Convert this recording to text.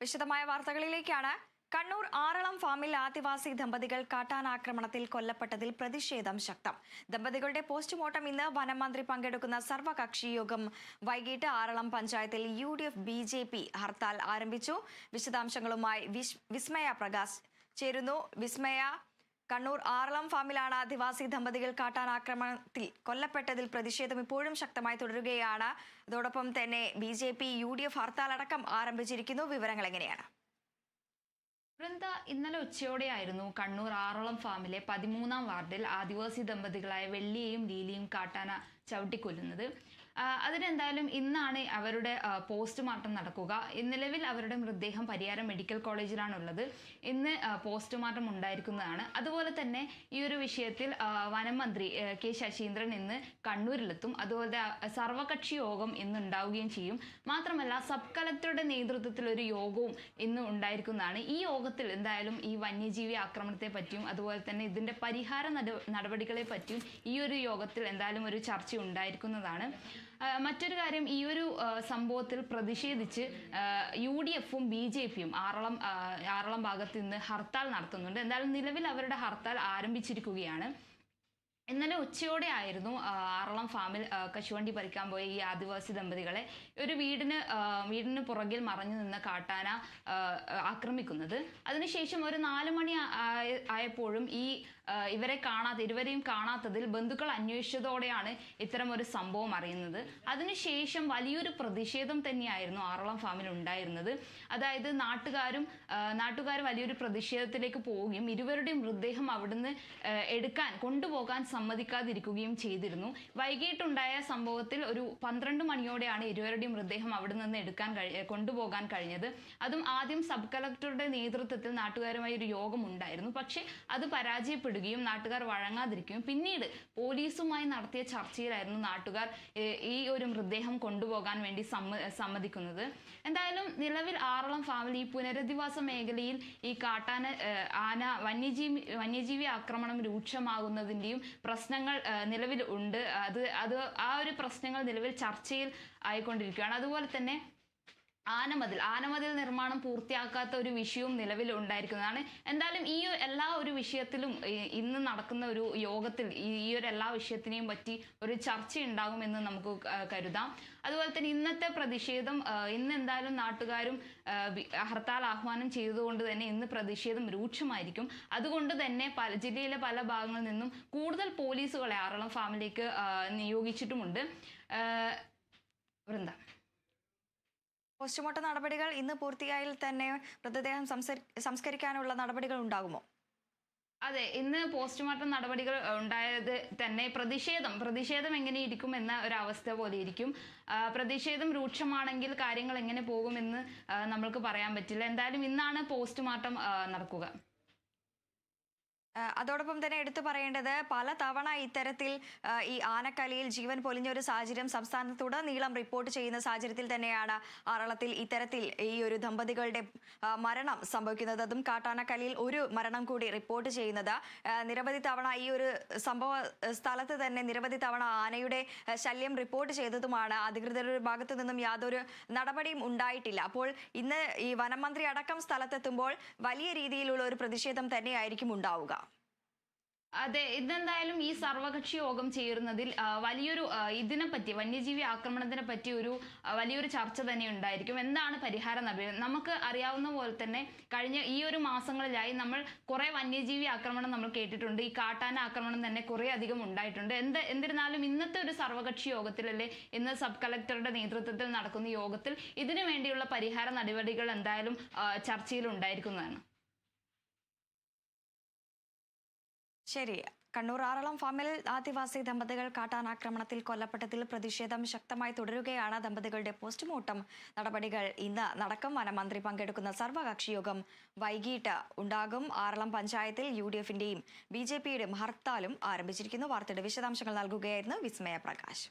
വിശദമായ വാർത്തകളിലേക്കാണ്. കണ്ണൂർ ആറളം ഫാമിൽ ആദിവാസി ദമ്പതികൾ കാട്ടാനാക്രമണത്തിൽ കൊല്ലപ്പെട്ടതിൽ പ്രതിഷേധം ശക്തം. ദമ്പതികളുടെ പോസ്റ്റ്മോർട്ടം ഇന്ന് വനം മന്ത്രി പങ്കെടുക്കുന്ന സർവകക്ഷി യോഗം വൈകിട്ട് ആറളം പഞ്ചായത്തിൽ UDF BJP ഹർത്താൽ ആരംഭിച്ചു. വിശദാംശങ്ങളുമായി വിസ്മയ പ്രകാശ് ചേരുന്നു. വിസ്മയ, കണ്ണൂർ ആറളം ഫാമിലാണ് ആദിവാസി ദമ്പതികൾ കാട്ടാനാക്രമണത്തിൽ കൊല്ലപ്പെട്ടതിൽ പ്രതിഷേധം ഇപ്പോഴും ശക്തമായി തുടരുകയാണ്. അതോടൊപ്പം തന്നെ BJP UDF ഹർത്താൽ അടക്കം ആരംഭിച്ചിരിക്കുന്നു. വിവരങ്ങൾ എങ്ങനെയാണ്? ഇന്നലെ ഉച്ചയോടെയായിരുന്നു കണ്ണൂർ ആറളം ഫാമിലെ 13-ാം വാർഡിൽ ആദിവാസി ദമ്പതികളായ വെള്ളിയെയും ലീലിയും കാട്ടാന ചവിട്ടിക്കൊല്ലുന്നത്. അതിനെന്തായാലും ഇന്നാണ് അവരുടെ പോസ്റ്റ്മോർട്ടം നടക്കുക. നിലവിൽ അവരുടെ മൃതദേഹം പരിയാരം മെഡിക്കൽ കോളേജിലാണുള്ളത്. ഇന്ന് പോസ്റ്റ്മോർട്ടം ഉണ്ടായിരിക്കുന്നതാണ്. അതുപോലെ തന്നെ ഈ ഒരു വിഷയത്തിൽ വനം മന്ത്രി K ശശീന്ദ്രൻ ഇന്ന് കണ്ണൂരിലെത്തും. അതുപോലെ സർവകക്ഷി യോഗം ഇന്ന് ഉണ്ടാവുകയും ചെയ്യും. മാത്രമല്ല, സബ് കളക്ടറുടെ നേതൃത്വത്തിൽ ഒരു യോഗവും ഇന്ന് ഉണ്ടായിരിക്കുന്നതാണ്. ഈ യോഗത്തിൽ എന്തായാലും ഈ വന്യജീവി ആക്രമണത്തെ പറ്റിയും അതുപോലെ തന്നെ ഇതിന്റെ പരിഹാര നടപടികളെ പറ്റിയും ഈ ഒരു യോഗത്തിൽ എന്തായാലും ഒരു ചർച്ച ഉണ്ടായിരിക്കുന്നതാണ്. മറ്റൊരു കാര്യം, ഈ ഒരു സംഭവത്തിൽ പ്രതിഷേധിച്ച് UDF-ഉം BJP-യും ആറളം ഭാഗത്ത് നിന്ന് ഹർത്താൽ നടത്തുന്നുണ്ട്. എന്തായാലും നിലവിൽ അവരുടെ ഹർത്താൽ ആരംഭിച്ചിരിക്കുകയാണ്. ഇന്നലെ ഉച്ചയോടെ ആയിരുന്നു ആറളം ഫാമിൽ കശുവണ്ടി പറിക്കാൻ പോയ ഈ ആദിവാസി ദമ്പതികളെ ഒരു വീടിന് പുറകിൽ മറഞ്ഞു നിന്ന കാട്ടാന ആക്രമിക്കുന്നത്. അതിനുശേഷം ഒരു 4 മണി ആയപ്പോഴും ഇരുവരെയും കാണാത്തതിൽ ബന്ധുക്കൾ അന്വേഷിച്ചതോടെയാണ് ഇത്തരം ഒരു സംഭവം അറിയുന്നത്. അതിനുശേഷം വലിയൊരു പ്രതിഷേധം തന്നെയായിരുന്നു ആറളം ഫാമിൽ ഉണ്ടായിരുന്നത്. അതായത് നാട്ടുകാർ വലിയൊരു പ്രതിഷേധത്തിലേക്ക് പോവുകയും ഇരുവരുടെയും മൃതദേഹം അവിടുന്ന് കൊണ്ടുപോകാൻ സമ്മതിക്കാതിരിക്കുകയും ചെയ്തിരുന്നു. വൈകിട്ടുണ്ടായ സംഭവത്തിൽ ഒരു 12 മണിയോടെയാണ് ഇരുവരുടെയും മൃതദേഹം അവിടെ നിന്ന് കൊണ്ടുപോകാൻ കഴിഞ്ഞത്. അതും ആദ്യം സബ് കളക്ടറുടെ നേതൃത്വത്തിൽ നാട്ടുകാരുമായി ഒരു യോഗം ഉണ്ടായിരുന്നു. പക്ഷെ അത് പരാജയപ്പെടുകയും നാട്ടുകാർ വഴങ്ങാതിരിക്കുകയും പിന്നീട് പോലീസുമായി നടത്തിയ ചർച്ചയിലായിരുന്നു നാട്ടുകാർ ഈ ഒരു മൃതദേഹം കൊണ്ടുപോകാൻ വേണ്ടി സമ്മതിക്കുന്നത്. എന്തായാലും നിലവിൽ ആറളം ഫാമിൽ ഈ പുനരധിവാസ മേഖലയിൽ ഈ വന്യജീവി ആക്രമണം രൂക്ഷമാകുന്നതിന്റെയും പ്രശ്നങ്ങൾ നിലവിൽ ഉണ്ട്. ആ ഒരു പ്രശ്നങ്ങൾ നിലവിൽ ചർച്ചയിൽ ആയിക്കൊണ്ടിരിക്കുകയാണ്. അതുപോലെ തന്നെ ആനമതിൽ നിർമ്മാണം പൂർത്തിയാക്കാത്ത ഒരു വിഷയവും നിലവിൽ ഉണ്ടായിരിക്കുന്നതാണ്. എന്തായാലും ഈ എല്ലാ ഒരു വിഷയത്തിലും ഇന്ന് നടക്കുന്ന ഒരു യോഗത്തിൽ ഈ ഒരു എല്ലാ വിഷയത്തിനെയും പറ്റി ഒരു ചർച്ച ഉണ്ടാകുമെന്ന് നമുക്ക് കരുതാം. അതുപോലെ തന്നെ ഇന്നത്തെ പ്രതിഷേധം ഇന്ന് എന്തായാലും നാട്ടുകാരും ഹർത്താൽ ആഹ്വാനം ചെയ്തതുകൊണ്ട് തന്നെ ഇന്ന് പ്രതിഷേധം രൂക്ഷമായിരിക്കും. അതുകൊണ്ട് തന്നെ ജില്ലയിലെ പല ഭാഗങ്ങളിൽ നിന്നും കൂടുതൽ പോലീസുകളെ ആറളം ഫാമിലേക്ക് നിയോഗിച്ചിട്ടുമുണ്ട്. പോസ്റ്റ്മോർട്ടം നടപടികൾ ഇന്ന് പൂർത്തിയായാൽ തന്നെ മൃതദേഹം സംസ്കരിക്കാനുള്ള നടപടികൾ ഉണ്ടാകുമോ? അതെ, ഇന്ന് പോസ്റ്റ്മോർട്ടം നടപടികൾ ഉണ്ടായത് തന്നെ പ്രതിഷേധം എങ്ങനെ ഇരിക്കും എന്ന ഒരു അവസ്ഥ പോലെ ഇരിക്കും. പ്രതിഷേധം രൂക്ഷമാണെങ്കിൽ കാര്യങ്ങൾ എങ്ങനെ പോകുമെന്ന് നമ്മൾക്ക് പറയാൻ പറ്റില്ല. എന്തായാലും ഇന്നാണ് പോസ്റ്റ്മോർട്ടം നടക്കുക. അതോടൊപ്പം തന്നെ എടുത്തു പറയേണ്ടത്, പല തവണ ഇത്തരത്തിൽ ഈ ആനക്കലിയിൽ ജീവൻ പൊലിഞ്ഞൊരു സാഹചര്യം സംസ്ഥാനത്തുടനീളം റിപ്പോർട്ട് ചെയ്യുന്ന സാഹചര്യത്തിൽ തന്നെയാണ് ആറളത്തിൽ ഇത്തരത്തിൽ ഈ ഒരു ദമ്പതികളുടെ മരണം സംഭവിക്കുന്നത്. അതും കാട്ടാനക്കലിയിൽ ഒരു മരണം കൂടി റിപ്പോർട്ട് ചെയ്യുന്നത്. നിരവധി തവണ ഈ ഒരു സംഭവ സ്ഥലത്ത് തന്നെ നിരവധി തവണ ആനയുടെ ശല്യം റിപ്പോർട്ട് ചെയ്തതുമാണ്. അധികൃതരുടെ ഭാഗത്തു നിന്നും യാതൊരു നടപടിയും ഉണ്ടായിട്ടില്ല. അപ്പോൾ ഇന്ന് ഈ വനം മന്ത്രി അടക്കം സ്ഥലത്തെത്തുമ്പോൾ വലിയ രീതിയിലുള്ള ഒരു പ്രതിഷേധം തന്നെയായിരിക്കും ഉണ്ടാവുക. അതെ, ഇതെന്തായാലും ഈ സർവകക്ഷി യോഗം ചേരുന്നതിൽ ഇതിനെപ്പറ്റി വന്യജീവി ആക്രമണത്തിനെ പറ്റി വലിയൊരു ചർച്ച തന്നെ ഉണ്ടായിരിക്കും. എന്താണ് പരിഹാര നടപടി? നമുക്ക് അറിയാവുന്ന പോലെ തന്നെ കഴിഞ്ഞ ഈ ഒരു മാസങ്ങളിലായി നമ്മൾ കുറെ വന്യജീവി ആക്രമണം നമ്മൾ കേട്ടിട്ടുണ്ട്. ഈ കാട്ടാന ആക്രമണം തന്നെ കുറെ അധികം ഉണ്ടായിട്ടുണ്ട്. എന്നിരുന്നാലും ഇന്നത്തെ ഒരു സർവകക്ഷി യോഗത്തിലല്ലേ, ഇന്ന് സബ് കളക്ടറുടെ നേതൃത്വത്തിൽ നടക്കുന്ന യോഗത്തിൽ ഇതിനു വേണ്ടിയുള്ള പരിഹാര നടപടികൾ എന്തായാലും ചർച്ചയിൽ ഉണ്ടായിരിക്കുന്നതാണ്. ശരി. കണ്ണൂർ ആറളം ഫാമിൽ ആദിവാസി ദമ്പതികൾ കാട്ടാനാക്രമണത്തിൽ കൊല്ലപ്പെട്ടതിൽ പ്രതിഷേധം ശക്തമായി തുടരുകയാണ്. ദമ്പതികളുടെ പോസ്റ്റ്മോർട്ടം നടപടികൾ ഇന്ന് നടക്കും. വനമന്ത്രി പങ്കെടുക്കുന്ന സർവകക്ഷി യോഗം വൈകിട്ട് ഉണ്ടാകും. ആറളം പഞ്ചായത്തിൽ UDF-ന്റെയും BJP-യുടെയും ഹർത്താലും ആരംഭിച്ചിരിക്കുന്നു. വാർത്തയുടെ വിശദാംശങ്ങൾ നൽകുകയായിരുന്നു വിസ്മയ പ്രകാശ്.